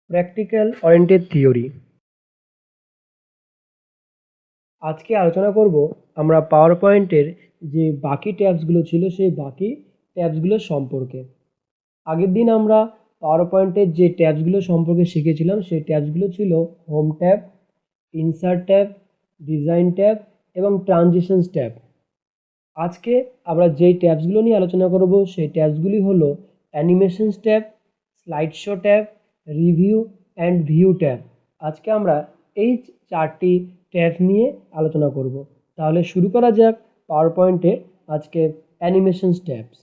Practical oriented theory. আজকে আলোচনা করব আমরা পাওয়ার পয়েন্টের যে বাকি ট্যাবসগুলো ছিল সেই বাকি ট্যাবসগুলো সম্পর্কে। আগের দিন আমরা পাওয়ার পয়েন্টের যে ট্যাবসগুলো সম্পর্কে শিখেছিলাম সেই ট্যাবসগুলো ছিল home tab, insert tab, design tab এবং ট্রানজিশনস ট্যাব। আজকে আমরা যেই ট্যাবসগুলো নিয়ে আলোচনা করব সেই ট্যাবসগুলি হলো animations tab, slide show tab, review and view tab. আজকে আমরা এই চারটি ট্যাব নিয়ে আলোচনা করব। তাহলে শুরু করা যাক পাওয়ার পয়েন্টের আজকে অ্যানিমেশনস ট্যাবস।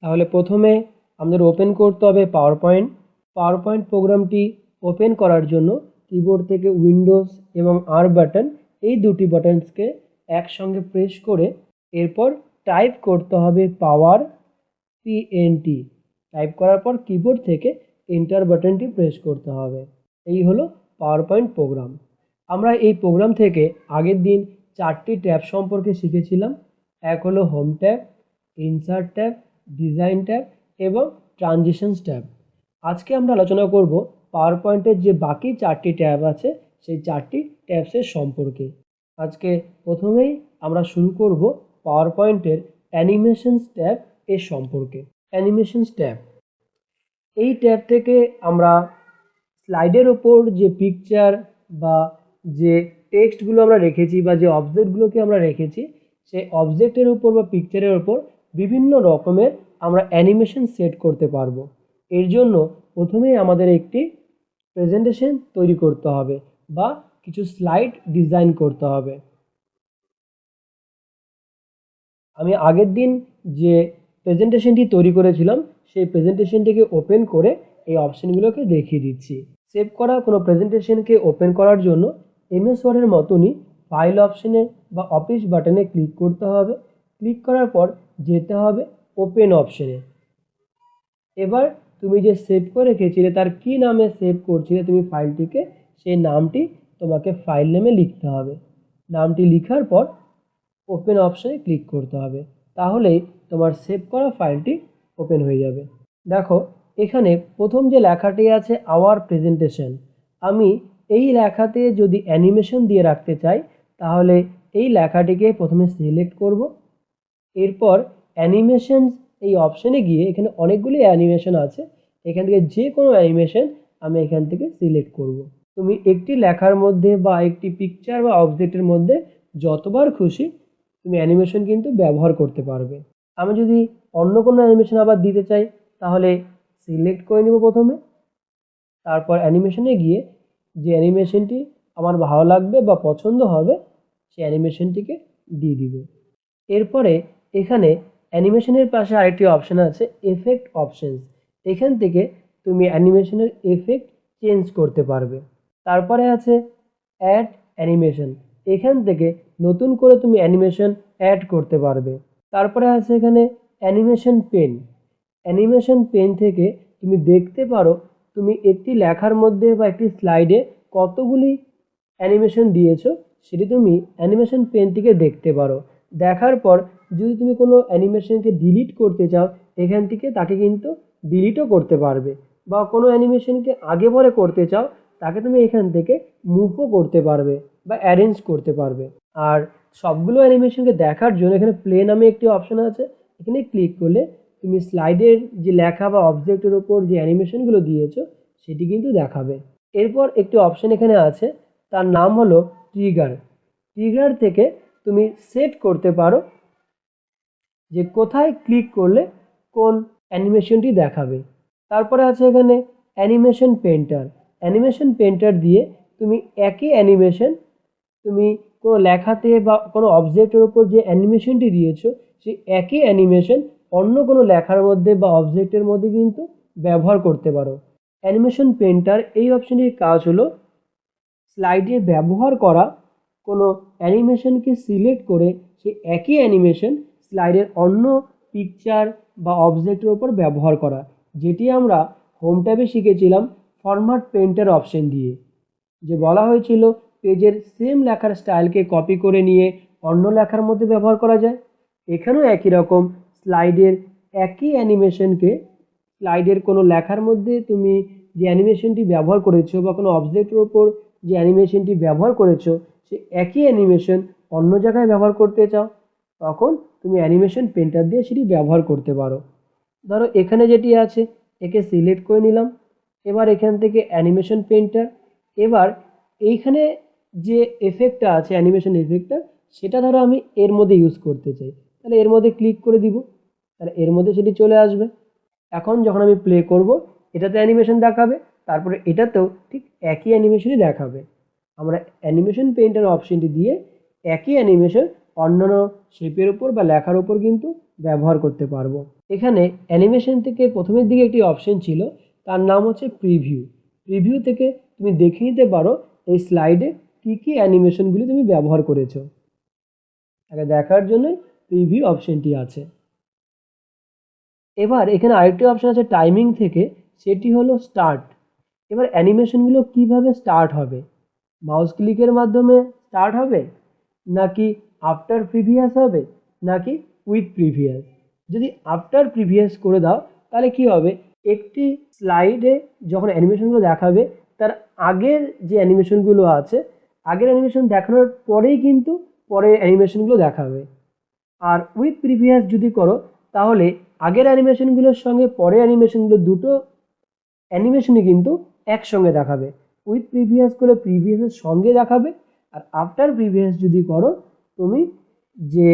তাহলে প্রথমে আমাদের ওপেন করতে হবে পাওয়ার পয়েন্ট প্রোগ্রামটি ওপেন করার জন্য কিবোর্ড থেকে উইন্ডোজ এবং আর বাটন এই দুটি বাটনসকে একসঙ্গে প্রেস করে এরপর টাইপ করতে হবে পাওয়ার PNT। টাইপ করার পর কিবোর্ড থেকে এন্টার বাটনটি প্রেস করতে হবে। এই হলো পাওয়ার পয়েন্ট প্রোগ্রাম। আমরা এই প্রোগ্রাম থেকে আগের দিন চারটি ট্যাব সম্পর্কে শিখেছিলাম। এক হলো home tab, insert tab, design tab এবং ট্রানজিশনস ট্যাব। আজকে আমরা আলোচনা করব পাওয়ার পয়েন্টের যে বাকি চারটি ট্যাব আছে সেই চারটি ট্যাবসের সম্পর্কে। আজকে প্রথমেই আমরা শুরু করব পাওয়ার পয়েন্টের অ্যানিমেশনস ট্যাব এর সম্পর্কে। অ্যানিমেশনস ট্যাব, এই ট্যাব থেকে আমরা স্লাইডের ওপর যে পিকচার বা যে টেক্সটগুলো আমরা রেখেছি বা যে অবজেক্টগুলোকে আমরা রেখেছি সেই অবজেক্টের উপর বা পিকচারের ওপর বিভিন্ন রকমের আমরা অ্যানিমেশন সেট করতে পারবো। এর জন্য প্রথমেই আমাদের একটি প্রেজেন্টেশন তৈরি করতে হবে বা কিছু স্লাইড ডিজাইন করতে হবে। আমি আগের দিন যে প্রেজেন্টেশনটি তৈরি করেছিলাম সেই প্রেজেন্টেশনটিকে ওপেন করে এই অপশানগুলোকে দেখিয়ে দিচ্ছি। সেভ করা কোনো প্রেজেন্টেশনকে ওপেন করার জন্য MS ওয়ার্ডের মতনই ফাইল অপশানে বা অফিস বাটনে ক্লিক করতে হবে। ক্লিক করার পর যেতে হবে ওপেন অপশানে। এবার তুমি যে সেভ করে রেখেছিলে তার কি নামে সেভ করছিলে তুমি ফাইলটিকে, সেই নামটি তোমাকে ফাইল নেমে লিখতে হবে। নামটি লেখার পর ওপেন অপশানে ক্লিক করতে হবে, তাহলেই তোমার সেভ করা ফাইলটি ওপেন হয়ে যাবে। দেখো এখানে প্রথম যে লেখাটি আছে আওয়ার প্রেজেন্টেশন, আমি এই লেখাতে যদি অ্যানিমেশন দিয়ে রাখতে চাই তাহলে এই লেখাটিকে প্রথমে সিলেক্ট করব। এরপর অ্যানিমেশন এই অপশানে গিয়ে এখানে অনেকগুলি অ্যানিমেশন আছে, এখান থেকে যে কোনো অ্যানিমেশন আমি এখান থেকে সিলেক্ট করব। তুমি একটি লেখার মধ্যে বা একটি পিকচার বা অবজেক্টের মধ্যে যতবার খুশি তুমি অ্যানিমেশন কিন্তু ব্যবহার করতে পারবে। আমি যদি অন্য কোনো অ্যানিমেশন আবার দিতে চাই তাহলে সিলেক্ট করে নেব প্রথমে, তারপর অ্যানিমেশনে গিয়ে যে অ্যানিমেশনটি আমার ভালো লাগবে বা পছন্দ হবে সেই অ্যানিমেশনটিকে দিয়ে দিব। এরপরে এখানে অ্যানিমেশনের পাশে আরেকটি অপশান আছে এফেক্ট অপশানস, এখান থেকে তুমি অ্যানিমেশনের এফেক্ট চেঞ্জ করতে পারবে। তারপরে আছে অ্যাড অ্যানিমেশন, এখান থেকে নতুন করে তুমি অ্যানিমেশন অ্যাড করতে পারবে। তারপরে আছে এখানে অ্যানিমেশন পেন, অ্যানিমেশন পেন থেকে তুমি দেখতে পারো তুমি একটি লেখার মধ্যে বা একটি স্লাইডে কতগুলি অ্যানিমেশন দিয়েছো সেটি তুমি অ্যানিমেশন পেন থেকে দেখতে পারো। দেখার পর যদি তুমি কোনো অ্যানিমেশনকে ডিলিট করতে চাও এখান থেকে তাকে কিন্তু ডিলিটও করতে পারবে, বা কোনো অ্যানিমেশনকে আগে পরে করতে চাও তাকে তুমি এখান থেকে মুভও করতে পারবে বা অ্যারেঞ্জ করতে পারবে। আর সবগুলো অ্যানিমেশনকে দেখার জন্য এখানে প্লে নামে একটি অপশান আছে, এখানে ক্লিক করলে তুমি স্লাইডের যে লেখা বা অবজেক্টের ওপর যে অ্যানিমেশনগুলো দিয়েছো সেটি কিন্তু দেখাবে। এরপর একটি অপশান এখানে আছে, তার নাম হলো ট্রিগার। ট্রিগার থেকে তুমি সেট করতে পারো যে কোথায় ক্লিক করলে কোন অ্যানিমেশনটি দেখাবে। তারপরে আছে এখানে অ্যানিমেশন পেন্টার, অ্যানিমেশন পেন্টার দিয়ে তুমি একই অ্যানিমেশন তুমি কোনো লেখাতে বা কোনো অবজেক্টের ওপর যে অ্যানিমেশনটি দিয়েছো সেই একই অ্যানিমেশন অন্য কোনো লেখার মধ্যে বা অবজেক্টের মধ্যে কিন্তু ব্যবহার করতে পারো। অ্যানিমেশন পেন্টার এই অপশনটির কাজ হলো স্লাইডে ব্যবহার করা কোনো অ্যানিমেশনকে সিলেক্ট করে সেই একই অ্যানিমেশন স্লাইডের অন্য পিকচার বা অবজেক্টের ওপর ব্যবহার করা, যেটি আমরা হোম ট্যাবে শিখেছিলাম ফরম্যাট পেন্টার অপশন দিয়ে। যে বলা হয়েছিল পেজের সেম লেখার স্টাইলকে কপি করে নিয়ে অন্য লেখার মধ্যে ব্যবহার করা যায়, এখানেও একই রকম স্লাইডের একই অ্যানিমেশনকে স্লাইডের কোনো লেখার মধ্যে তুমি যে অ্যানিমেশনটি ব্যবহার করেছো বা কোনো অবজেক্টের ওপর যে অ্যানিমেশনটি ব্যবহার করেছো সে একই অ্যানিমেশন অন্য জায়গায় ব্যবহার করতে চাও, তখন তুমি অ্যানিমেশন পেন্টার দিয়ে সেটি ব্যবহার করতে পারো। ধরো এখানে যেটি আছে একে সিলেক্ট করে নিলাম, এবার এখান থেকে অ্যানিমেশন পেন্টার, এবার এইখানে যে এফেক্টটা আছে অ্যানিমেশন এফেক্টটা সেটা ধরো আমি এর মধ্যে ইউজ করতে চাই, তাহলে এর মধ্যে ক্লিক করে দিব, তাহলে এর মধ্যে সেটি চলে আসবে। এখন যখন আমি প্লে করব এটাতে অ্যানিমেশন দেখাবে, তারপরে এটাতেও ঠিক একই অ্যানিমেশনই দেখাবে। আমরা অ্যানিমেশন পেইন্টার অপশনটি দিয়ে একই অ্যানিমেশন অন্যান্য শেপের উপর বা লেখার উপর কিন্তু ব্যবহার করতে পারবো। এখানে অ্যানিমেশন থেকে প্রথমের দিকে একটি অপশন ছিল, তার নাম হচ্ছে প্রিভিউ। প্রিভিউ থেকে তুমি দেখে নিতে পারো এই স্লাইডে কী কী অ্যানিমেশনগুলি তুমি ব্যবহার করেছো। আগে দেখার জন্যই প্রিভিউ অপশনটি আছে। এবার এখানে আরেকটি অপশন আছে টাইমিং থেকে, সেটি হলো স্টার্ট। এবার অ্যানিমেশনগুলো কিভাবে স্টার্ট হবে, মাউস ক্লিকের মাধ্যমে স্টার্ট হবে, নাকি আফটার প্রিভিয়াস হবে, নাকি উইথ প্রিভিয়াস। যদি আফটার প্রিভিয়াস করে দাও তাহলে কি হবে, একটি স্লাইডে যখন অ্যানিমেশনগুলো দেখাবে তার আগের যে অ্যানিমেশনগুলো আছে আগের অ্যানিমেশন দেখানোর পরেই কিন্তু পরের অ্যানিমেশনগুলো দেখাবে। আর উইথ প্রিভিয়াস যদি করো তাহলে আগের অ্যানিমেশনগুলোর সঙ্গে পরের অ্যানিমেশনগুলো দুটো অ্যানিমেশনই কিন্তু একসঙ্গে দেখাবে। উইথ প্রিভিয়াস করে প্রিভিয়াসের সঙ্গে দেখাবে, আর আফটার প্রিভিয়াস যদি করো তুমি যে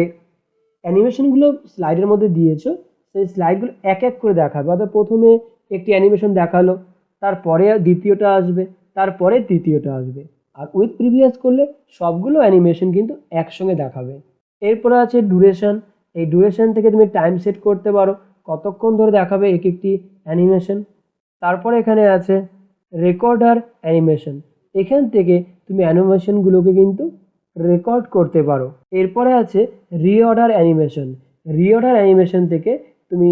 অ্যানিমেশনগুলো স্লাইডের মধ্যে দিয়েছো সেই স্লাইডগুলো এক এক করে দেখাবে। অর্থাৎ প্রথমে একটি অ্যানিমেশন দেখালো, তারপরে দ্বিতীয়টা আসবে, তারপরে তৃতীয়টা আসবে। আর উইথ প্রিভিয়াস করলে সবগুলো অ্যানিমেশন কিন্তু একসঙ্গে দেখাবে। এরপরে আছে ডুরেশন। এই ডুরেশন থেকে তুমি টাইম সেট করতে পারো কতক্ষণ ধরে দেখাবে এক একটি অ্যানিমেশন। তারপরে এখানে আছে রেকর্ডার অ্যানিমেশন, এখান থেকে তুমি অ্যানিমেশনগুলোকে কিন্তু রেকর্ড করতে পারো। এরপরে আছে রিঅর্ডার অ্যানিমেশন। রিঅর্ডার অ্যানিমেশন থেকে তুমি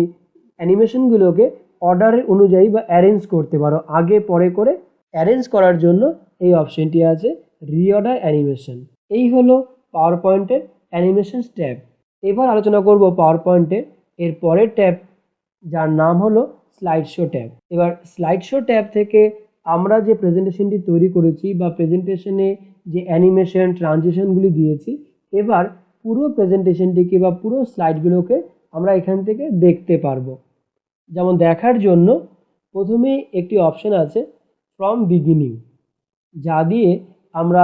অ্যানিমেশনগুলোকে অর্ডারের অনুযায়ী বা অ্যারেঞ্জ করতে পারো, আগে পরে করে অ্যারেঞ্জ করার জন্য এই অপশনটি আছে রিঅর্ডার অ্যানিমেশন। এই হলো পাওয়ার পয়েন্টের অ্যানিমেশন ট্যাব। এবার আলোচনা করব পাওয়ার পয়েন্টের এর পরের ট্যাব, যার নাম হলো স্লাইড শো ট্যাব। এবার স্লাইড শো ট্যাব থেকে আমরা যে প্রেজেন্টেশনটি তৈরি করেছি বা প্রেজেন্টেশনে যে অ্যানিমেশন ট্রানজিশনগুলি দিয়েছি, এবার পুরো প্রেজেন্টেশনটিকে বা পুরো স্লাইডগুলোকে আমরা এখান থেকে দেখতে পারবো। যেমন দেখার জন্য প্রথমে একটি অপশন আছে ফ্রম বিগিনিং, যা দিয়ে আমরা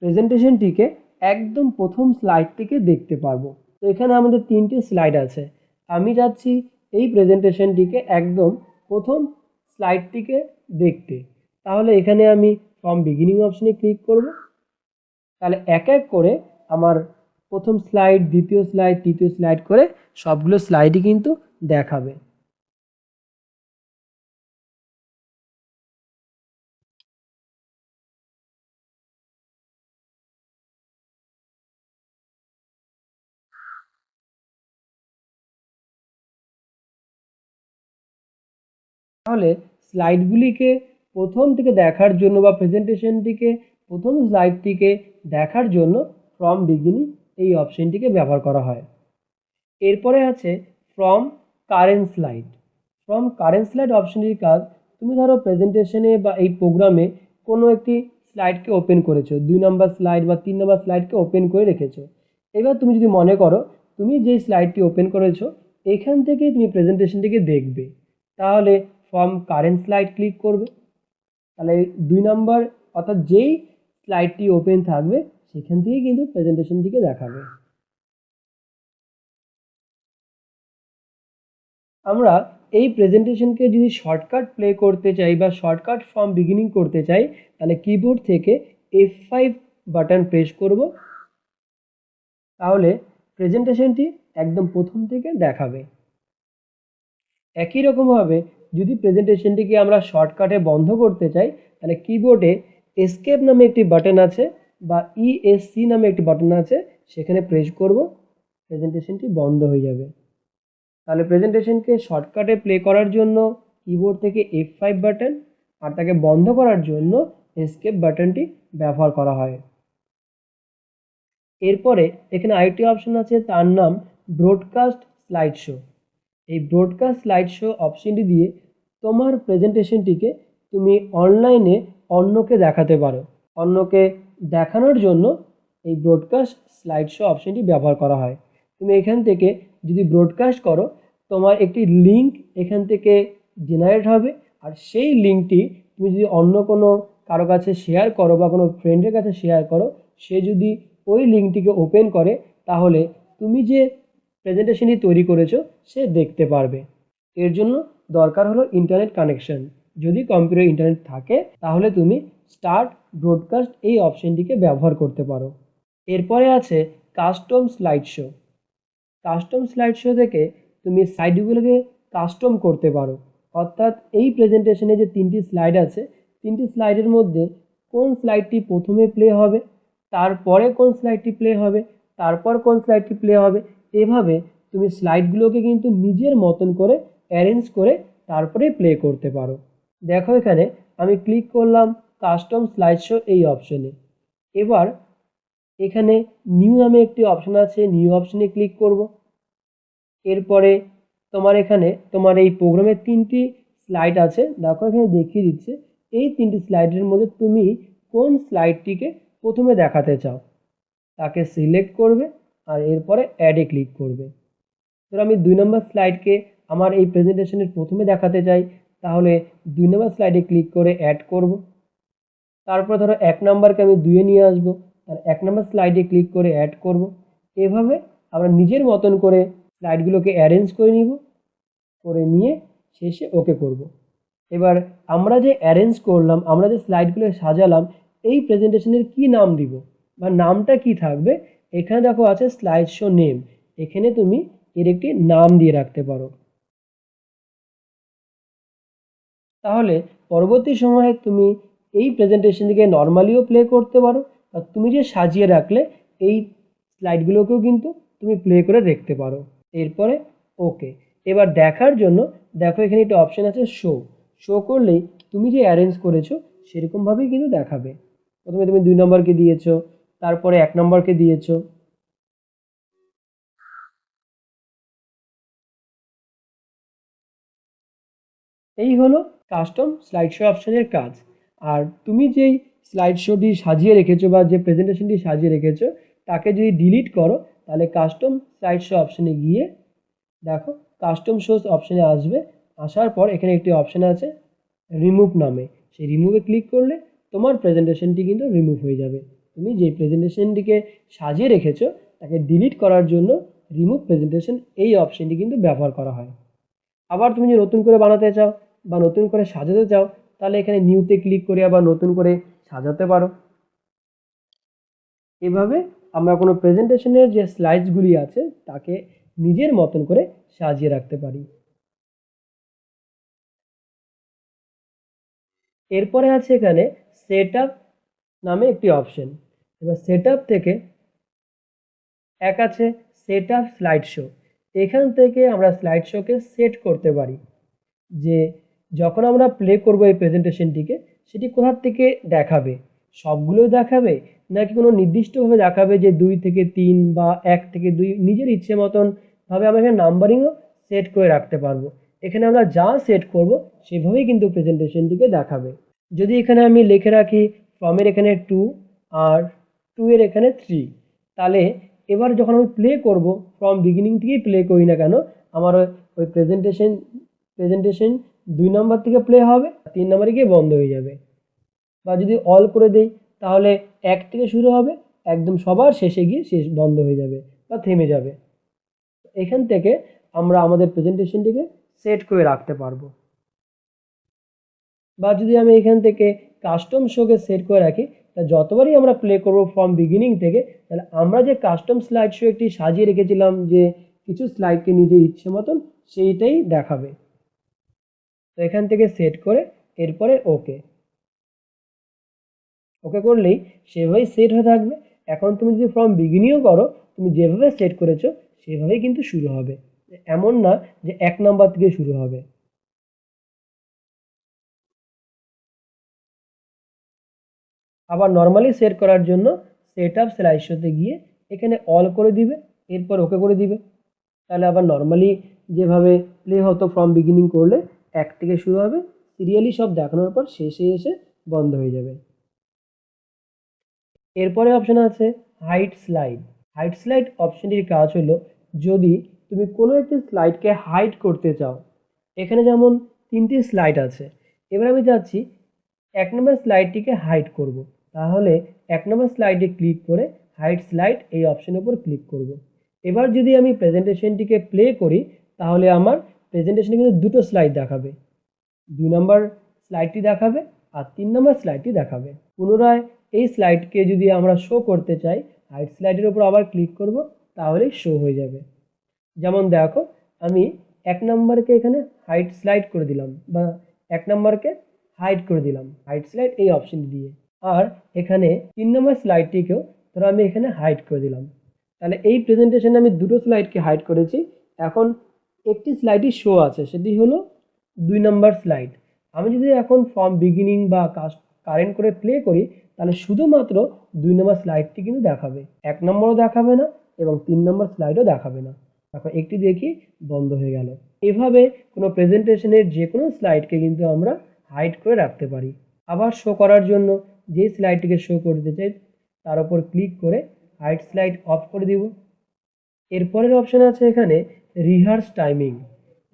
প্রেজেন্টেশনটিকে একদম প্রথম স্লাইড থেকে দেখতে পারবো। তো এখানে আমাদের তিনটে স্লাইড আছে, আমি যাচ্ছি এই প্রেজেন্টেশনটিকে একদম প্রথম স্লাইডটিকে দেখতে। তাহলে এখানে আমি ফ্রম বিগিনিং অপশনে ক্লিক করব, তাহলে এক এক করে আমার প্রথম স্লাইড, দ্বিতীয় স্লাইড, তৃতীয় স্লাইড করে সবগুলো স্লাইডই কিন্তু দেখাবে। তাহলে স্লাইডগুলিকে প্রথম থেকে দেখার জন্য বা প্রেজেন্টেশনটিকে প্রথম স্লাইডটিকে দেখার জন্য ফ্রম বিগিনিং এই অপশনটিকে ব্যবহার করা হয়। এরপরে আছে from current slide. From current slide অপশনটির কাজ, তুমি ধরো প্রেজেন্টেশনে বা এই প্রোগ্রামে কোনো একটি স্লাইডকে ওপেন করেছো, 2 নম্বর স্লাইড বা 3 নম্বর স্লাইডকে ওপেন করে রেখেছো। এবার তুমি যদি মনে করো তুমি যেই স্লাইডটি ওপেন করেছো এখান থেকেই তুমি প্রেজেন্টেশনটিকে দেখবে, তাহলে ফ্রম কারেন্ট স্লাইড ক্লিক করবে, তাহলে 2 নম্বর অর্থাৎ যেই স্লাইডটি ওপেন থাকবে সেখান থেকেই কিন্তু প্রেজেন্টেশনটিকে দেখাবে। আমরা এই প্রেজেন্টেশনকে যদি শর্টকাট প্লে করতে চাই বা শর্টকাট ফ্রম বিগিনিং করতে চাই, তাহলে কিবোর্ড থেকে F5 বাটন প্রেস করব, তাহলে প্রেজেন্টেশনটি একদম প্রথম থেকে দেখাবে। একই রকমভাবে যদি প্রেজেন্টেশনটিকে আমরা শর্টকাটে বন্ধ করতে চাই, তাহলে কিবোর্ডে এসকেপ নামে একটি বাটন আছে বা ESC নামে একটি বাটন আছে, সেখানে প্রেস করব, প্রেজেন্টেশনটি বন্ধ হয়ে যাবে। তাহলে প্রেজেন্টেশনকে শর্টকাটে প্লে করার জন্য কিবোর্ড থেকে F5 বাটন, আর তাকে বন্ধ করার জন্য এসকেপ বাটনটি ব্যবহার করা হয়। এরপরে এখানে আরেকটি অপশন আছে, তার নাম ব্রডকাস্ট স্লাইড শো। এই ব্রডকাস্ট স্লাইড শো অপশনটি দিয়ে তোমার প্রেজেন্টেশনটিকে তুমি অনলাইনে অন্যকে দেখাতে পারো। অন্যকে দেখানোর জন্য এই ব্রডকাস্ট স্লাইড শো অপশনটি ব্যবহার করা হয়। তুমি এখান থেকে যদি ব্রডকাস্ট করো, তোমার একটি লিঙ্ক এখান থেকে জেনারেট হবে, আর সেই লিঙ্কটি তুমি যদি অন্য কোনো কারো কাছে শেয়ার করো বা কোনো ফ্রেন্ডের কাছে শেয়ার করো, সে যদি ওই লিঙ্কটিকে ওপেন করে, তাহলে তুমি যে প্রেজেন্টেশনটি তৈরি করেছো সে দেখতে পারবে। এর জন্য দরকার হলো ইন্টারনেট কানেকশন। যদি কম্পিউটারে ইন্টারনেট থাকে তাহলে তুমি স্টার্ট ব্রডকাস্ট এই অপশনটিকে ব্যবহার করতে পারো। এরপরে আছে custom slide show. Custom slide show থেকে তুমি স্লাইডগুলোকে কাস্টম করতে পারো। অর্থাৎ এই প্রেজেন্টেশনে যে 3টি স্লাইড আছে, 3টি স্লাইডের মধ্যে কোন স্লাইডটি প্রথমে প্লে হবে, তারপরে কোন স্লাইডটি প্লে হবে, তারপর কোন স্লাইডটি প্লে হবে, এভাবে তুমি স্লাইডগুলোকে কিন্তু নিজের মতন করে অ্যারেঞ্জ করে তারপরে প্লে করতে পারো। দেখো এখানে আমি ক্লিক করলাম কাস্টম স্লাইড শো এই অপশনে। এবার এখানে নিউ নামে একটি অপশন আছে, নিউ অপশনে ক্লিক করব। এরপরে তোমার এখানে তোমার এই প্রোগ্রামের 3টি স্লাইড আছে, দেখো এখানে দেখিয়ে দিচ্ছে। এই 3টি স্লাইডের মধ্যে তুমি কোন স্লাইডটিকে প্রথমে দেখাতে চাও তাকে সিলেক্ট করবে, আর এরপরে অ্যাডে ক্লিক করবে। ধরো আমি 2 নম্বর স্লাইডকে আমার এই প্রেজেন্টেশনের প্রথমে দেখাতে চাই, তাহলে 2 নম্বর স্লাইডে ক্লিক করে অ্যাড করব। তারপর ধরো 1 নম্বরকে আমি 2-এ নিয়ে আসবো, আর 1 নম্বর স্লাইডে ক্লিক করে অ্যাড করব। এভাবে আমরা নিজের মতন করে স্লাইডগুলোকে অ্যারেঞ্জ করে নিব, করে নিয়ে শেষে ওকে করব। এবার আমরা যে অ্যারেঞ্জ করলাম, আমরা যে স্লাইডগুলো সাজালাম, এই প্রেজেন্টেশনের কি নাম দিব বা নামটা কি থাকবে, এখানে দেখো আছে স্লাইড শো নেম। এখানে তুমি এর একটি নাম দিয়ে রাখতে পারো। তাহলে পরবর্তী সময়ে তুমি এই প্রেজেন্টেশনটিকে নর্মালিও প্লে করতে পারো, আর তুমি যে সাজিয়ে রাখলে এই স্লাইডগুলোকেও কিন্তু তুমি প্লে করে দেখতে পারো। এরপরে ওকে। এবার দেখার জন্য দেখো এখানে একটা অপশন আছে শো। শো করলেই তুমি যে অ্যারেঞ্জ করেছো সেরকমভাবেই কিন্তু দেখাবে। প্রথমে তুমি 2 নম্বরকে দিয়েছো, তারপরে 1 নম্বরকে দিয়েছো। এই হলো কাস্টম স্লাইড শো অপশনের কাজ। আর তুমি যেই স্লাইড শোটি সাজিয়ে রেখেছো বা যে প্রেজেন্টেশনটি সাজিয়ে রেখেছো তাকে যদি ডিলিট করো, তাহলে কাস্টম স্লাইড শো অপশনে গিয়ে দেখো কাস্টম শোজ অপশনে আসবে। আসার পর এখানে একটি অপশন আছে রিমুভ নামে, সেই রিমুভে ক্লিক করলে তোমার প্রেজেন্টেশনটি কিন্তু রিমুভ হয়ে যাবে। তুমি যে প্রেজেন্টেশনটিকে সাজিয়ে রেখেছো তাকে ডিলিট করার জন্য রিমুভ প্রেজেন্টেশন এই অপশনটি কিন্তু ব্যবহার করা হয়। আবার তুমি যদি নতুন করে বানাতে চাও বা নতুন করে সাজাতে চাও, তাহলে এখানে নিউতে ক্লিক করে আবার নতুন করে সাজাতে পারো। এভাবে আমরা কোনো প্রেজেন্টেশনের যে স্লাইডসগুলি আছে তাকে নিজের মতন করে সাজিয়ে রাখতে পারি। এরপরে আছে এখানে সেট আপ নামে একটি অপশন। এবার সেট আপ থেকে এক আছে সেট আপ স্লাইড শো। এখান থেকে আমরা স্লাইড শোকে সেট করতে পারি যে যখন আমরা প্লে করব এই প্রেজেন্টেশনটিকে সেটি কোথা থেকে দেখাবে, সবগুলোই দেখাবে নাকি কোনো নির্দিষ্টভাবে দেখাবে যে 2 থেকে 3 বা 1 থেকে 2, নিজের ইচ্ছে মতন ভাবে আমরা এখানে নাম্বারিংও সেট করে রাখতে পারবো। এখানে আমরা যা সেট করব সেভাবেই কিন্তু প্রেজেন্টেশনটিকে দেখাবে। যদি এখানে আমি লিখে রাখি ফ্রমের এখানে 2 আর 2 এর এখানে 3, তাহলে এবার যখন আমি প্লে করব, ফ্রম বিগিনিং থেকেই প্লে করি না কেন, আমার ওই প্রেজেন্টেশন 2 নম্বর থেকে প্লে হবে, 3 নম্বরে গিয়ে বন্ধ হয়ে যাবে। বা যদি অল করে দেই তাহলে 1 থেকে শুরু হবে, একদম সবার শেষে গিয়ে শেষ বন্ধ হয়ে যাবে বা থেমে যাবে। এখান থেকে আমরা আমাদের প্রেজেন্টেশনটিকে সেট করে রাখতে পারবো। বা যদি আমি এখান থেকে কাস্টম শোকে সেট করে রাখি, তা যতবারই আমরা প্লে করব ফ্রম বিগিনিং থেকে, তাহলে আমরা যে কাস্টম স্লাইড শো একটি সাজিয়ে রেখেছিলাম যে কিছু স্লাইডকে নিজের ইচ্ছে মতন, সেইটাই দেখাবে। তো এখান থেকে সেট করে এরপরে ওকে করলেই সেভাবেই সেট হয়ে থাকবে। এখন তুমি যদি ফ্রম বিগিনিংও করো, তুমি যেভাবে সেট করেছো সেভাবেই কিন্তু শুরু হবে, এমন না যে 1 নাম্বার থেকে শুরু হবে। আবার নর্মালি সেট করার জন্য সেট আপ স্লাইড শোতে গিয়ে এখানে অল করে দিবে, এরপর ওকে করে দিবে। তাহলে আবার নর্মালি যেভাবে প্লে হতো ফ্রম বিগিনিং করলে এক থেকে শুরু হবে, সিরিয়ালি সব দেখানোর পর শেষে এসে বন্ধ হয়ে যাবে। এরপরে অপশান আছে হাইড স্লাইড। হাইড স্লাইড অপশানটির কাজ হলো, যদি তুমি কোনো একটি স্লাইডকে হাইড করতে চাও, এখানে যেমন 3টি স্লাইড আছে, এবার আমি যাচ্ছি 1 নম্বর স্লাইডটিকে হাইড করব। তাহলে 1 নম্বর স্লাইডে ক্লিক করে হাইড স্লাইড এই অপশানের উপর ক্লিক করব। এবার যদি আমি প্রেজেন্টেশনটিকে প্লে করি, তাহলে আমার প্রেজেন্টেশনে কিন্তু দুটো স্লাইড দেখাবে, 2 নম্বর স্লাইডটি দেখাবে আর 3 নম্বর স্লাইডটি দেখাবে। পুনরায় এই স্লাইডকে যদি আমরা শো করতে চাই, হাইড স্লাইডের উপর আবার ক্লিক করব, তাহলেই শো হয়ে যাবে। যেমন দেখো, আমি 1 নম্বরকে এখানে হাইড স্লাইড করে দিলাম, বা 1 নম্বরকে হাইড করে দিলাম হাইড স্লাইড এই অপশন দিয়ে। আর এখানে 3 নম্বর স্লাইডটিকেও ধরো আমি এখানে হাইড করে দিলাম। তাহলে এই প্রেজেন্টেশনে আমি দুটো স্লাইডকে হাইড করেছি। এখন একটি স্লাইডই শো আছে, সেটি হলো 2 নম্বর স্লাইড। আমি যদি এখন ফ্রম বিগিনিং বা কারেন্ট করে প্লে করি, তাহলে শুধুমাত্র 2 নম্বর স্লাইডটি কিন্তু দেখাবে, 1 নম্বরও দেখাবে না এবং 3 নম্বর স্লাইডও দেখাবে না। এখন একটি দেখি বন্ধ হয়ে গেল। এভাবে কোনো প্রেজেন্টেশনের যে কোনো স্লাইডকে কিন্তু আমরা হাইড করে রাখতে পারি। আবার শো করার জন্য যে স্লাইডটিকে শো করতে চাই তার উপর ক্লিক করে হাইড স্লাইড অফ করে দিব। এরপরের অপশান আছে এখানে রিহার্স টাইমিং।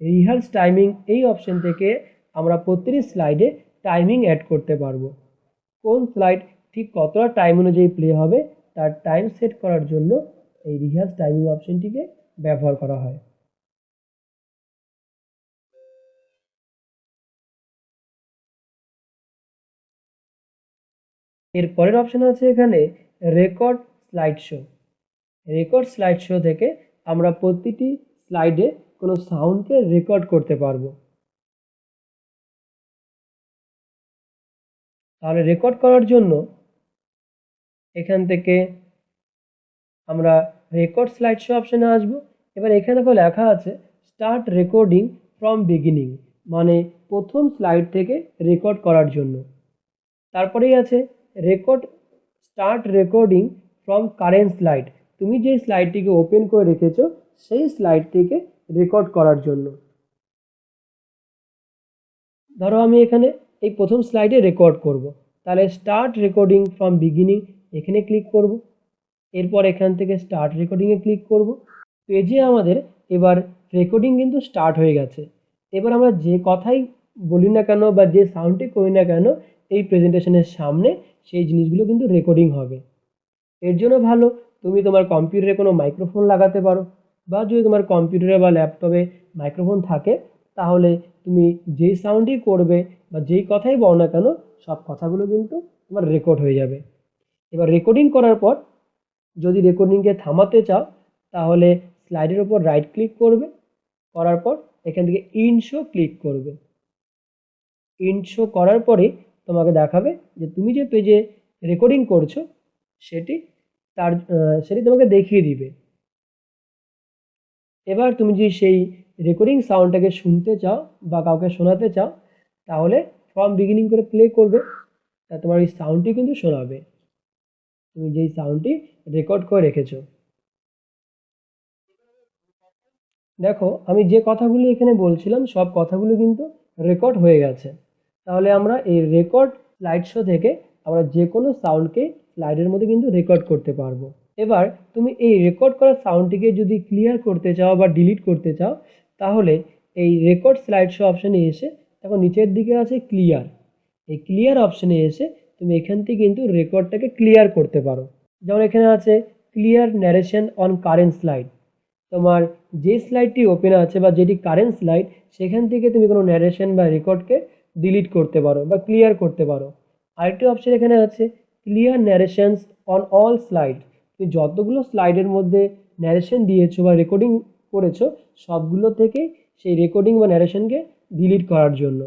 রিহার্স টাইমিং এই অপশান থেকে আমরা প্রতিটি স্লাইডে টাইমিং অ্যাড করতে পারবো। কোন স্লাইড ঠিক কতটা টাইম অনুযায়ী প্লে হবে তার টাইম সেট করার জন্য এই রিহার্স টাইমিং অপশানটিকে ব্যবহার করা হয়। এর পরের অপশান আছে এখানে record slide show. Record slide show থেকে আমরা প্রতিটি স্লাইডে কোনো সাউন্ডকে রেকর্ড করতে পারবো। তাহলে রেকর্ড করার জন্য এখান থেকে আমরা রেকর্ড স্লাইড শো অপশানে আসবো। এবার এখানে দেখো লেখা আছে স্টার্ট রেকর্ডিং ফ্রম বিগিনিং, মানে প্রথম স্লাইড থেকে রেকর্ড করার জন্য। তারপরেই আছে record start recording from current slide, তুমি যে স্লাইডটিকে ওপেন করে রেখেছো সেই স্লাইডটিকে রেকর্ড করার জন্য। ধরো আমি এখানে এই প্রথম স্লাইডে রেকর্ড করব, তাহলে স্টার্ট রেকর্ডিং ফ্রম বিগিনিং এখানে ক্লিক করব। এরপর এখান থেকে স্টার্ট রেকর্ডিংয়ে ক্লিক করব। পেজে আমাদের এবার রেকর্ডিং কিন্তু স্টার্ট হয়ে গেছে। এবার আমরা যে কথাই বলি না কেন বা যে সাউন্ডটি করি না কেন এই প্রেজেন্টেশনের সামনে, সেই জিনিসগুলো কিন্তু রেকর্ডিং হবে। এর জন্য ভালো তুমি তোমার কম্পিউটারে কোনো মাইক্রোফোন লাগাতে পারো, বা যদি তোমার কম্পিউটারে বা ল্যাপটপে মাইক্রোফোন থাকে, তাহলে তুমি যেই সাউন্ডই করবে বা যেই কথাই বলো না কেন সব কথাগুলো কিন্তু তোমার রেকর্ড হয়ে যাবে। এবার রেকর্ডিং করার পর যদি রেকর্ডিংকে থামাতে চাও, তাহলে স্লাইডের উপর রাইট ক্লিক করবে, করার পর এখান থেকে ইন্ড শো ক্লিক করবে। ইন্ড শো করার পরে তোমাকে দেখাবে যে তুমি যে পেজে রেকর্ডিং করছো সেটি তোমাকে দেখিয়ে দিবে। এবার তুমি যদি সেই রেকর্ডিং সাউন্ডটাকে শুনতে চাও বা কাউকে শোনাতে চাও, তাহলে ফ্রম বিগিনিং করে প্লে করবে, তা তোমার এই সাউন্ডটি কিন্তু শোনাবে, তুমি যেই সাউন্ডটি রেকর্ড করে রেখেছো। দেখো আমি যে কথাগুলো এখানে বলছিলাম সব কথাগুলো কিন্তু রেকর্ড হয়ে গেছে। তাহলে আমরা এই রেকর্ড স্লাইড শো থেকে আমরা যে কোনো সাউন্ডকে স্লাইডের মধ্যে কিন্তু রেকর্ড করতে পারবো। এবার তুমি এই রেকর্ড করা সাউন্ডটিকে যদি ক্লিয়ার করতে চাও বা ডিলিট করতে চাও, তাহলে এই রেকর্ড স্লাইড শো অপশানে এসে দেখো নিচের দিকে আছে ক্লিয়ার, এই ক্লিয়ার অপশানে এসে তুমি এখান থেকে কিন্তু রেকর্ডটাকে ক্লিয়ার করতে পারো। যেমন এখানে আছে clear narration on current slide, তোমার যে স্লাইডটি ওপেন আছে বা যেটি কারেন্ট স্লাইড সেখান থেকে তুমি কোনো ন্যারেশন বা রেকর্ডকে ডিলিট করতে পারো বা ক্লিয়ার করতে পারো। আরেকটি অপশন এখানে আছে clear narrations on all slide, তুমি যতগুলো স্লাইডের মধ্যে ন্যারেশন দিয়েছো বা রেকর্ডিং করেছো সবগুলো থেকে সেই রেকর্ডিং বা ন্যারেশনকে ডিলিট করার জন্য।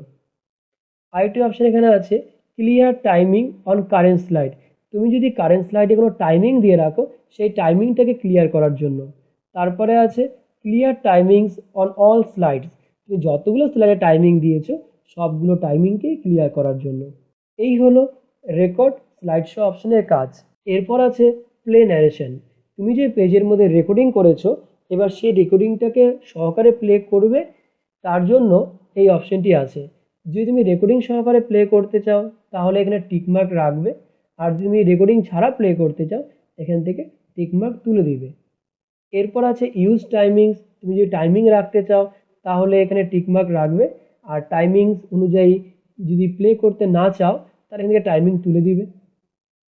আরেকটি অপশন এখানে আছে clear timing on current slide, তুমি যদি কারেন্ট স্লাইডে কোনো টাইমিং দিয়ে রাখো সেই টাইমিংটাকে ক্লিয়ার করার জন্য। তারপরে আছে clear timings on all slides, তুমি যতগুলো স্লাইডে টাইমিং দিয়েছো সবগুলো টাইমিংকেই ক্লিয়ার করার জন্য। এই হলো রেকর্ড স্লাইড শো অপশনের কাজ। এরপর আছে প্লে ন্যারেশন, তুমি যে পেজের মধ্যে রেকর্ডিং করেছো এবার সেই রেকর্ডিংটাকে সহকারে প্লে করবে, তার জন্য এই অপশনটি আছে। যদি তুমি রেকর্ডিং সহকারে প্লে করতে চাও তাহলে এখানে টিকমার্ক রাখবে, আর যদি তুমি রেকর্ডিং ছাড়া প্লে করতে চাও এখান থেকে টিকমার্ক তুলে দিবে। এরপর আছে ইউজ টাইমিংস, তুমি যদি টাইমিং রাখতে চাও তাহলে এখানে টিকমার্ক রাখবে, আর টাইমিংস অনুযায়ী যদি প্লে করতে না চাও তাহলে এখান থেকে টাইমিং তুলে দিবে।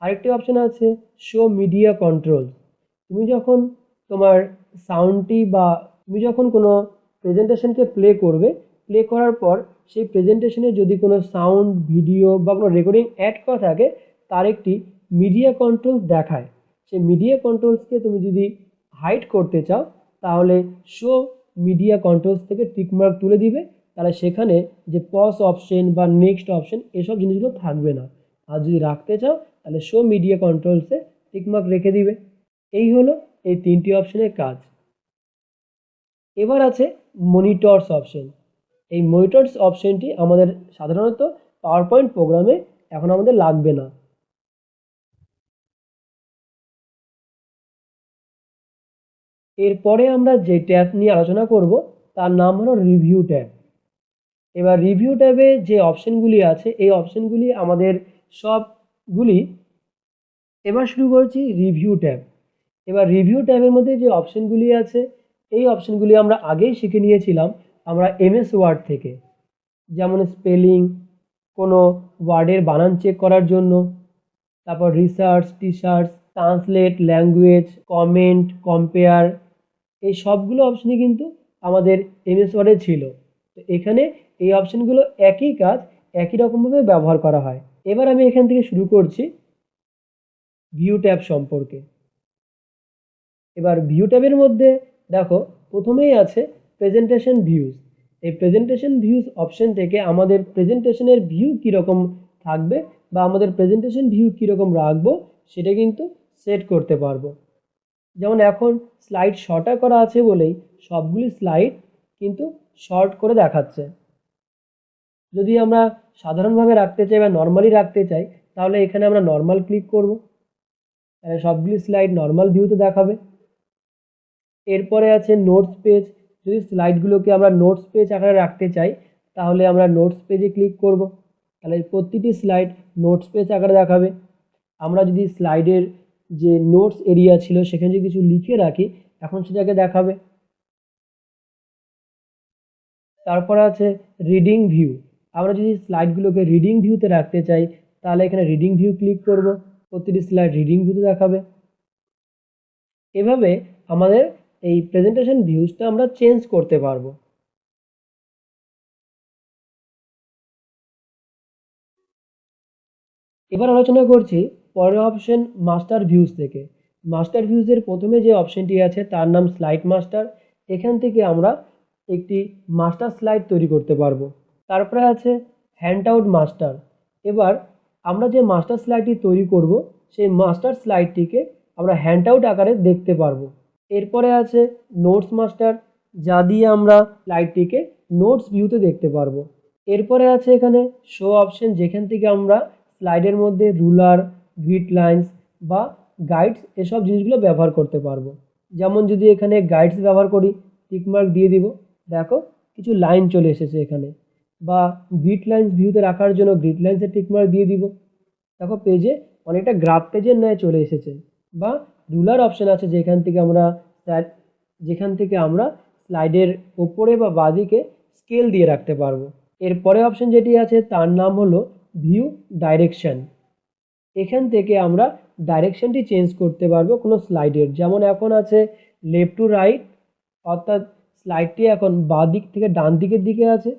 আরেকটি অপশন আছে শো মিডিয়া কন্ট্রোল। তুমি যখন তোমার সাউন্ডটি বা তুমি যখন কোনো প্রেজেন্টেশনকে প্লে করবে, প্লে করার পর সেই প্রেজেন্টেশনে যদি কোনো সাউন্ড, ভিডিও বা কোনো রেকর্ডিং অ্যাড করা থাকে তার একটি মিডিয়া কন্ট্রোলস দেখায়। সেই মিডিয়া কন্ট্রোলসকে তুমি যদি হাইড করতে চাও তাহলে শো মিডিয়া কন্ট্রোলস থেকে টিকমার্ক তুলে দিবে, তাহলে সেখানে যে পজ অপশন বা নেক্সট অপশন এসব জিনিসগুলো থাকবে না। আর যদি রাখতে চাও তাহলে শো মিডিয়া কন্ট্রোলসে টিকমার্ক রেখে দিবে। এই হলো এই তিনটি অপশনের কাজ। এবার আছে মনিটরস অপশন। এই মনিটরস অপশনটি আমাদের সাধারণত পাওয়ার পয়েন্ট প্রোগ্রামে এখন আমাদের লাগবে না। এরপরে আমরা যে ট্যাব নিয়ে আলোচনা করব তার নাম হলো রিভিউ ট্যাব। এবার রিভিউ ট্যাবে যে অপশনগুলি আছে এই অপশনগুলি আমাদের সবগুলি। এবার শুরু করছি রিভিউ ট্যাব। এবার রিভিউ ট্যাবের মধ্যে যে অপশনগুলি আছে এই অপশনগুলি আমরা আগেই শিখে নিয়েছিলাম আমরা এমএস ওয়ার্ড থেকে, যেমন স্পেলিং, কোনো ওয়ার্ডের বানান চেক করার জন্য, তারপর রিসার্চ, টিসার্চ, ট্রান্সলেট, ল্যাঙ্গুয়েজ, কমেন্ট, কম্পেয়ার, এই সবগুলো অপশনই কিন্তু আমাদের এমএস ওয়ার্ডে ছিল। তো এখানে এই অপশনগুলো একই কাজ একই রকমভাবে ব্যবহার করা হয়। এবার আমি এখান থেকে শুরু করছি ভিউ ট্যাব সম্পর্কে। এবার ভিউ ট্যাবের মধ্যে দেখো প্রথমেই আছে প্রেজেন্টেশন ভিউজ। এই প্রেজেন্টেশন ভিউজ অপশন থেকে আমাদের প্রেজেন্টেশনের ভিউ কীরকম থাকবে বা আমাদের প্রেজেন্টেশন ভিউ কীরকম রাখবো সেটা কিন্তু সেট করতে পারবো। যেমন এখন স্লাইড শর্টা করা আছে বলেই সবগুলি স্লাইড কিন্তু শর্ট করে দেখাচ্ছে। যদি আমরা সাধারণভাবে রাখতে চাই বা নর্মালি রাখতে চাই তাহলে এখানে আমরা নর্মাল ক্লিক করব, সবগুলি স্লাইড নর্মাল ভিউতে দেখাবে। এরপরে আছে নোটস পেজ। যদি স্লাইডগুলোকে আমরা নোটস পেজ আকারে রাখতে চাই তাহলে আমরা নোটস পেজে ক্লিক করব, তাহলে প্রতিটি স্লাইড নোটস পেজ আকারে দেখাবে। আমরা যদি স্লাইডের যে নোটস এরিয়া ছিল সেখানে যদি কিছু লিখে রাখি এখন সেটাকে দেখাবে। তারপর আছে রিডিং ভিউ। আমরা যদি স্লাইডগুলোকে রিডিং ভিউতে রাখতে চাই তাহলে এখানে রিডিং ভিউ ক্লিক করব, প্রতিটি স্লাইড রিডিং ভিউতে দেখাবে। এভাবে আমাদের এই প্রেজেন্টেশন ভিউজটা আমরা চেঞ্জ করতে পারবো। এবার আলোচনা করছি পরের অপশন মাস্টার ভিউজ থেকে। মাস্টার ভিউজের প্রথমে যে অপশনটি আছে তার নাম স্লাইড মাস্টার। এখান থেকে আমরা একটি মাস্টার স্লাইড তৈরি করতে পারবো। তারপরে আছে হ্যান্ড আউট মাস্টার। এবার আমরা যে মাস্টার স্লাইডটি তৈরি করব সেই মাস্টার স্লাইডটিকে আমরা হ্যান্ড আউট আকারে দেখতে পারবো। এরপরে আছে নোটস মাস্টার, যা দিয়ে আমরা স্লাইডটিকে নোটস ভিউতে দেখতে পারবো। এরপরে আছে এখানে শো অপশন, যেখান থেকে আমরা স্লাইডের মধ্যে রুলার, গ্রিড লাইন্স বা গাইডস এসব জিনিসগুলো ব্যবহার করতে পারবো। যেমন যদি এখানে গাইডস ব্যবহার করি টিকমার্ক দিয়ে দিব, দেখো কিছু লাইন চলে এসেছে এখানে। বা গ্রিড লাইন্স ভিউতে রাখার জন্য গ্রিড লাইন্সের টিকমার্ক দিয়ে দিব, দেখো পেজে অনেকটা গ্রাফ পেজের ন্যায় চলে এসেছে। বা রুলার অপশন আছে যেখান থেকে আমরা স্লাইডের ওপরে বা বাঁদিকে স্কেল দিয়ে রাখতে পারবো। এরপরে অপশন যেটি আছে তার নাম হলো ভিউ ডাইরেকশন। এখান থেকে আমরা ডাইরেকশনটি চেঞ্জ করতে পারবো কোনো স্লাইডের। যেমন এখন আছে লেফট টু রাইট, অর্থাৎ স্লাইডটি এখন বাঁ দিক থেকে ডান দিকের দিকে আছে।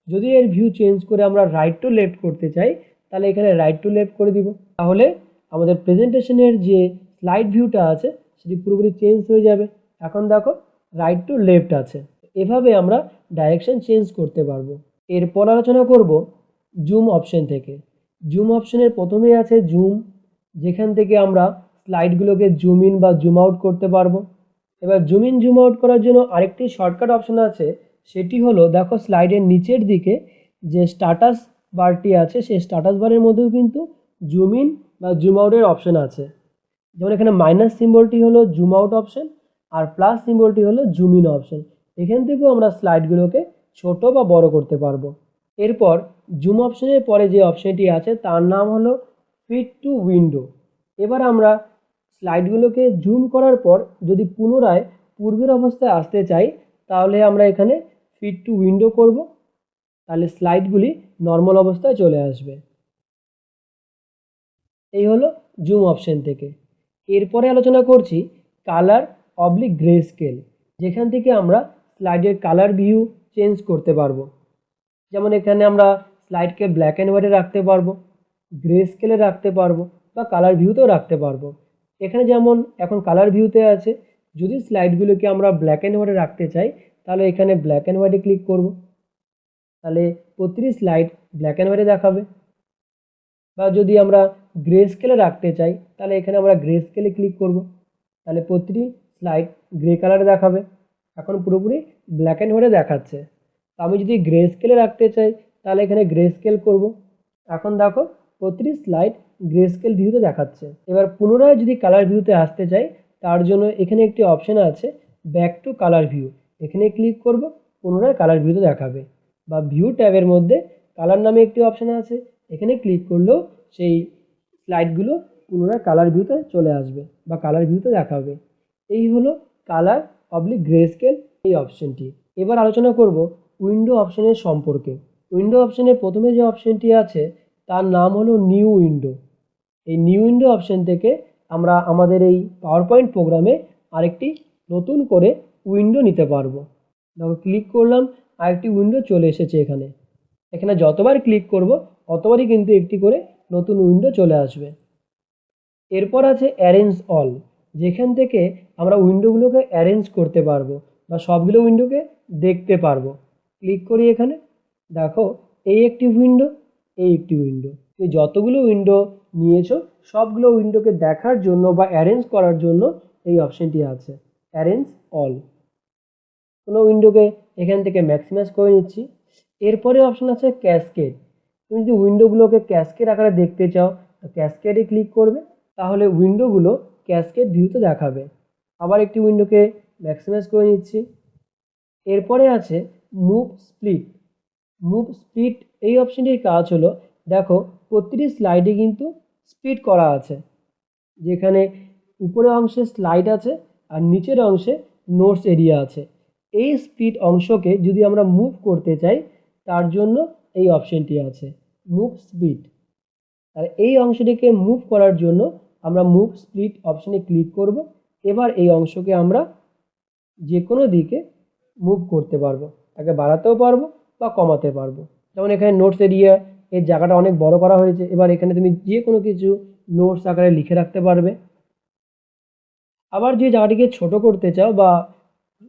যদি এর ভিউ চেঞ্জ করে আমরা রাইট টু লেফট করতে চাই তাহলে এখানে রাইট টু লেফট করে দিব, তাহলে আমাদের প্রেজেন্টেশনের যে স্লাইড ভিউটা আছে সেটি পুরোপুরি চেঞ্জ হয়ে যাবে। এখন দেখো রাইট টু লেফট আছে। এভাবে আমরা ডাইরেকশন চেঞ্জ করতে পারবো। এরপর আলোচনা করব জুম অপশন থেকে। জুম অপশনের প্রথমেই আছে জুম, যেখান থেকে আমরা স্লাইডগুলোকে জুম ইন বা জুম আউট করতে পারবো। এবার জুম ইন জুম আউট করার জন্য আরেকটি শর্টকাট অপশন আছে, সেটি হলো দেখো স্লাইডের নিচের দিকে যে স্ট্যাটাস বারটি আছে সেই স্ট্যাটাস বারের মধ্যেও কিন্তু জুম ইন বা জুম আউটের অপশন আছে। যেমন এখানে মাইনাস সিম্বলটি হলো জুম আউট অপশন আর প্লাস সিম্বলটি হলো জুম ইন অপশন। এখান থেকেও আমরা স্লাইডগুলোকে ছোট বা বড় করতে পারবো। এরপর জুম অপশনের পরে যে অপশনটি আছে তার নাম হলো ফিট টু উইন্ডো। এবার আমরা স্লাইডগুলোকে জুম করার পর যদি পুনরায় পূর্বের অবস্থায় আসতে চাই তাহলে আমরা এখানে ফিট টু উইন্ডো করব, তাহলে স্লাইডগুলি নর্মাল অবস্থায় চলে আসবে। এই হলো জুম অপশন থেকে। এরপরে আলোচনা করছি কালার অবলিক গ্রে স্কেল, যেখান থেকে আমরা স্লাইডের কালার ভিউ চেঞ্জ করতে পারবো। যেমন এখানে আমরা স্লাইডকে ব্ল্যাক অ্যান্ড হোয়াইটে রাখতে পারবো, গ্রে স্কেলে রাখতে পারবো বা কালার ভিউতেও রাখতে পারবো। এখানে যেমন এখন কালার ভিউতে আছে, যদি স্লাইডগুলোকে আমরা ব্ল্যাক অ্যান্ড হোয়াইটে রাখতে চাই তাহলে এখানে ব্ল্যাক অ্যান্ড হোয়াইটে ক্লিক করব, তাহলে প্রতিটি স্লাইড ব্ল্যাক অ্যান্ড হোয়াইটে দেখাবে। বা যদি আমরা গ্রে স্কেলে রাখতে চাই তাহলে এখানে আমরা গ্রে স্কেলে ক্লিক করব, তাহলে প্রতিটি স্লাইড গ্রে কালারে দেখাবে। এখন পুরোপুরি ব্ল্যাক অ্যান্ড হোয়াইটে দেখাচ্ছে। আমি যদি গ্রে স্কেলে রাখতে চাই তাহলে এখানে গ্রে স্কেল করব। এখন দেখো প্রতিটি স্লাইড গ্রে স্কেল ভিউতে দেখাচ্ছে। এবার পুনরায় যদি কালার ভিউতে আসতে চাই তার জন্য এখানে একটি অপশন আছে ব্যাক টু কালার ভিউ, এখানে ক্লিক করব, পুনরায় কালার ভিউতে দেখাবে। বা ভিউ ট্যাবের মধ্যে কালার নামে একটি অপশন আছে, এখানে ক্লিক করলেও সেই স্লাইডগুলো পুনরায় কালার ভিউতে চলে আসবে বা কালার ভিউতে দেখাবে। এই হলো কালার অবলিক গ্রে স্কেল এই অপশনটি। এবার আলোচনা করব উইন্ডো অপশনের সম্পর্কে। উইন্ডো অপশনের প্রথমে যে অপশনটি আছে তার নাম হলো নিউ উইন্ডো। এই নিউ উইন্ডো অপশন থেকে আমরা আমাদের এই পাওয়ার পয়েন্ট প্রোগ্রামে আরেকটি নতুন করে উইন্ডো নিতে পারবো। দেখো ক্লিক করলাম, আরেকটি উইন্ডো চলে এসেছে। এখানে এখানে যতবার ক্লিক করব ততবারই কিন্তু একটি করে নতুন উইন্ডো চলে আসবে। এরপর আছে অ্যারেঞ্জ অল, যেখান থেকে আমরা উইন্ডোগুলোকে অ্যারেঞ্জ করতে পারবো বা সবগুলো উইন্ডোকে দেখতে পারবো। ক্লিক করি এখানে, দেখো এই একটি উইন্ডো, এই একটি উইন্ডো। তুমি যতগুলো উইন্ডো নিয়েছো সবগুলো উইন্ডোকে দেখার জন্য বা অ্যারেঞ্জ করার জন্য এই অপশনটি আছে অ্যারেঞ্জ অল। কোনো উইন্ডোকে এখান থেকে ম্যাক্সিমাইজ করে নিচ্ছি। এরপরে অপশন আছে ক্যাসকেড। তুমি যদি উইন্ডোগুলোকে ক্যাসকেড আকারে দেখতে চাও তো ক্যাসকেডে ক্লিক করবে, তাহলে উইন্ডোগুলো ক্যাসকেড ভিউতে দেখাবে। আবার একটি উইন্ডোকে ম্যাক্সিমাইজ করে নিচ্ছি। এরপরে আছে মুভ স্প্লিট। মুভ স্প্লিট এই অপশনটির কাজ হলো, দেখো প্রতিটি স্লাইডে কিন্তু স্প্লিট করা আছে, যেখানে উপরের অংশে স্লাইড আছে আর নিচের অংশে নোটস এরিয়া আছে। এই স্প্লিট অংশকে যদি আমরা মুভ করতে চাই তার জন্য এই অপশনটি আছে মুভ স্প্লিট। আর এই অংশটিকে মুভ করার জন্য আমরা মুভ স্প্লিট অপশনে ক্লিক করব। এবার এই অংশকে আমরা যে কোনো দিকে মুভ করতে পারবো, তাকে বাড়াতেও পারবো বা কমাতে পারবো। যেমন এখানে নোটস এরিয়া এর জায়গাটা অনেক বড় করা হয়েছে, এবার এখানে তুমি যে কোনো কিছু নোটস আকারে লিখে রাখতে পারবে। আবার যে জায়গাটিকে ছোট করতে চাও বা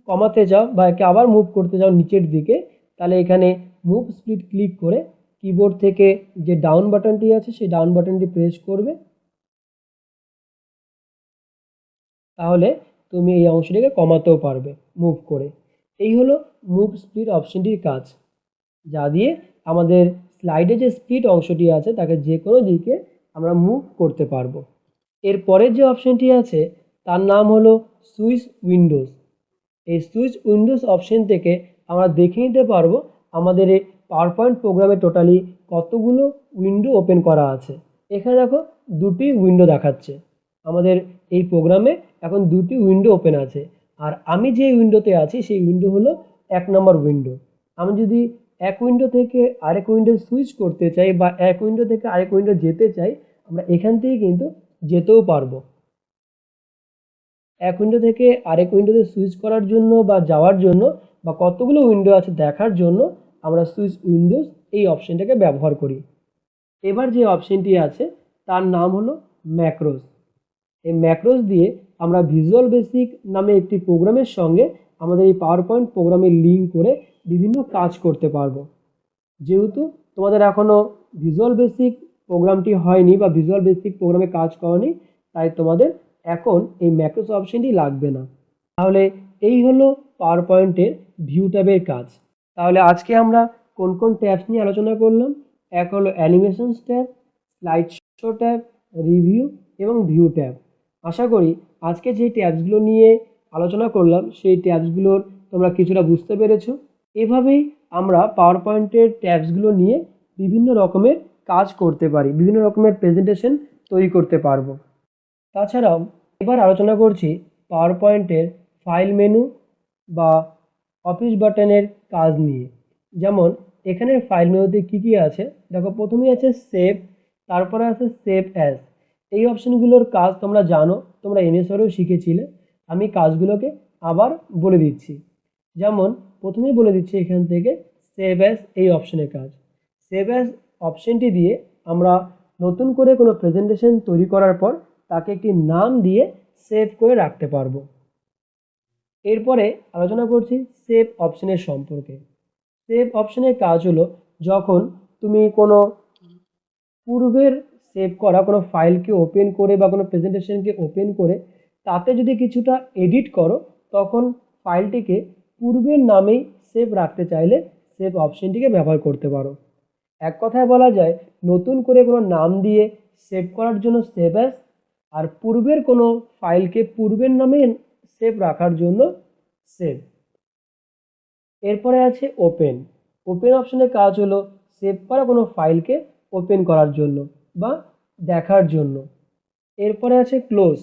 কমাতে চাও বা একে আবার মুভ করতে চাও নিচের দিকে, তাহলে এখানে মুভ স্প্লিট ক্লিক করে কিবোর্ড থেকে যে ডাউন বাটনটি আছে সেই ডাউন বাটনটি প্রেস করবে, তাহলে তুমি এই অংশটিকে কমাতেও পারবে মুভ করে। এই হলো মুভ স্প্লিট অপশনটির কাজ, যা দিয়ে আমাদের স্লাইডে যে স্প্লিট অংশটি আছে তাকে যে কোনো দিকে আমরা মুভ করতে পারবো। এরপরের যে অপশনটি আছে তার নাম হলো সুইচ উইন্ডোজ। এই সুইচ উইন্ডোজ অপশন থেকে আমরা দেখে নিতে পারবো আমাদের এই পাওয়ার পয়েন্ট প্রোগ্রামে টোটালি কতগুলো উইন্ডো ওপেন করা আছে। এখানে দেখো দুটি উইন্ডো দেখাচ্ছে, আমাদের এই প্রোগ্রামে এখন দুটি উইন্ডো ওপেন আছে। আর আমি যে উইন্ডোতে আছি সেই উইন্ডো হলো 1 নম্বর উইন্ডো। আমি যদি এক উইন্ডো থেকে আরেক উইন্ডো সুইচ করতে চাই বা এক উইন্ডো থেকে আরেক উইন্ডো যেতে চাই, আমরা এখান থেকে কিন্তু যেতেও পারবো। এক উইন্ডো থেকে আরেক উইন্ডোতে সুইচ করার জন্য বা যাওয়ার জন্য বা কতগুলো উইন্ডো আছে দেখার জন্য আমরা সুইচ উইন্ডোজ এই অপশনটাকে ব্যবহার করি। এবার যে অপশনটি আছে তার নাম হলো ম্যাক্রোস। এই ম্যাক্রোস দিয়ে আমরা ভিজুয়াল বেসিক নামে একটি প্রোগ্রামের সঙ্গে আমাদের এই পাওয়ার পয়েন্ট প্রোগ্রামে লিঙ্ক করে বিভিন্ন কাজ করতে পারবো। যেহেতু তোমাদের এখনও ভিজুয়াল বেসিক প্রোগ্রামটি হয়নি বা ভিজুয়াল বেসিক প্রোগ্রামে কাজ করনি, তাই তোমাদের এখন এই ম্যাক্রোস অপশনটি লাগবে না। তাহলে এই হলো পাওয়ার পয়েন্টের ভিউ ট্যাবের কাজ। তাহলে আজকে আমরা কোন কোন ট্যাবস নিয়ে আলোচনা করলাম? এক হলো animations tab, slide show tab, review এবং ভিউ ট্যাব। আশা করি আজকে যে ট্যাবসগুলো নিয়ে আলোচনা করলাম সেই ট্যাবসগুলোর তোমরা কিছুটা বুঝতে পেরেছো। এভাবেই আমরা পাওয়ার পয়েন্টের ট্যাবসগুলো নিয়ে বিভিন্ন রকমের কাজ করতে পারি, বিভিন্ন রকমের প্রেজেন্টেশন তৈরি করতে পারবো। তাছাড়াও এবার আলোচনা করছি পাওয়ার পয়েন্টের ফাইল মেনু বা অফিস বাটনের কাজ নিয়ে। যেমন এখানের ফাইল মেনুতে কী কী আছে দেখো, প্রথমেই আছে সেভ, তারপরে আছে সেভ অ্যাজ। এই অপশানগুলোর কাজ তোমরা জানো, তোমরা এমএসওয়ারেও শিখেছিলে। আমি কাজগুলোকে আবার বলে দিচ্ছি। যেমন প্রথমেই বলে দিচ্ছি এখান থেকে সেভ অ্যাজ এই অপশানের কাজ। সেভ অ্যাজ অপশানটি দিয়ে আমরা নতুন করে কোনো প্রেজেন্টেশন তৈরি করার পর তাকে একটি নাম দিয়ে সেভ করে রাখতে পারবো। এরপরে আলোচনা করছি সেভ অপশানের সম্পর্কে। সেভ অপশানের কাজ হলো যখন তুমি কোনো পূর্বের সেভ করা কোনো ফাইলকে ওপেন করে বা কোনো প্রেজেন্টেশনকে ওপেন করে তাতে যদি কিছুটা এডিট করো, তখন ফাইলটিকে পূর্বের নামেই সেভ রাখতে চাইলে সেভ অপশানটিকে ব্যবহার করতে পারো। এক কথায় বলা যায় নতুন করে কোনো নাম দিয়ে সেভ করার জন্য সেভ অ্যাজ, আর পূর্বের কোনো ফাইলকে পূর্বের নামে সেভ রাখার জন্য সেভ। এরপরে আছে ওপেন। ওপেন অপশনের কাজ হলো সেভ করা কোনো ফাইলকে ওপেন করার জন্য বা দেখার জন্য। এরপরে আছে ক্লোজ,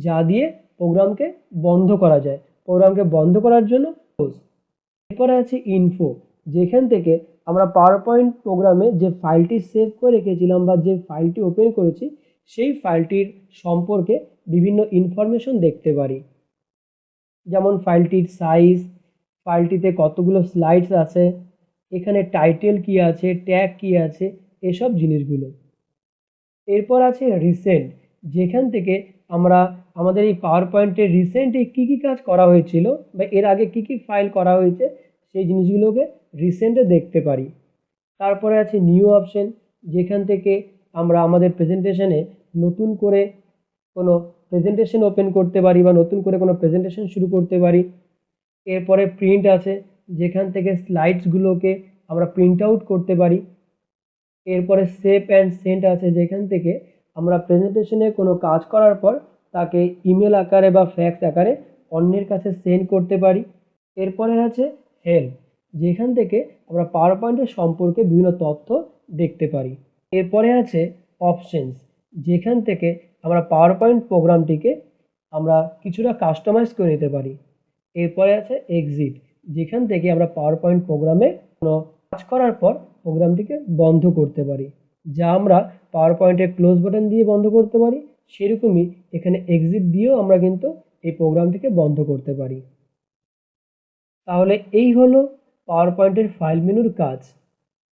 যা দিয়ে প্রোগ্রামকে বন্ধ করা যায়, প্রোগ্রামকে বন্ধ করার জন্য ক্লোজ। এরপরে আছে ইনফো, যেখান থেকে আমরা পাওয়ার পয়েন্ট প্রোগ্রামে যে ফাইলটি সেভ করে রেখেছিলাম বা যে ফাইলটি ওপেন করেছি সেই ফাইলটির সম্পর্কে বিভিন্ন ইনফরমেশন দেখতে পারি। যেমন ফাইলটির সাইজ, ফাইলটিতে কতগুলো স্লাইডস আছে, এখানে টাইটেল কি আছে, ট্যাগ কি আছে, এসব জিনিসগুলো। এরপর আছে রিসেন্ট, যেখান থেকে আমরা আমাদের এই পাওয়ার পয়েন্টের রিসেন্টে কী কী কাজ করা হয়েছিল বা এর আগে কী কী ফাইল করা হয়েছে সেই জিনিসগুলোকে রিসেন্টে দেখতে পারি। তারপরে আছে নিউ অপশন, যেখান থেকে আমরা আমাদের প্রেজেন্টেশনে নতুন করে কোনো প্রেজেন্টেশন ওপেন করতে পারি বা নতুন করে কোনো প্রেজেন্টেশন শুরু করতে পারি। এরপরে প্রিন্ট আছে, যেখান থেকে স্লাইডসগুলোকে আমরা প্রিন্ট আউট করতে পারি। এরপরে সেভ অ্যান্ড সেন্ড আছে, যেখান থেকে আমরা প্রেজেন্টেশনে কোনো কাজ করার পর তাকে ইমেল আকারে বা ফ্যাক্স আকারে অন্যের কাছে সেন্ড করতে পারি। এরপরে আছে হেল্প, যেখান থেকে আমরা পাওয়ার পয়েন্টের সম্পর্কে বিভিন্ন তথ্য দেখতে পারি। এরপরে আছে অপশনস, যেখান থেকে আমরা পাওয়ার পয়েন্ট প্রোগ্রামটিকে আমরা কিছুটা কাস্টমাইজ করে নিতে পারি। এরপরে আছে এক্সিট, যেখান থেকে আমরা পাওয়ার পয়েন্ট প্রোগ্রামে কোনো কাজ করার পর প্রোগ্রামটিকে বন্ধ করতে পারি, যা আমরা পাওয়ার পয়েন্টের ক্লোজ বাটন দিয়ে বন্ধ করতে পারি, সেরকমই এখানে এক্সিট দিয়েও আমরা কিন্তু এই প্রোগ্রামটিকে বন্ধ করতে পারি। তাহলে এই হলো পাওয়ার পয়েন্টের ফাইল মেনুর কাজ।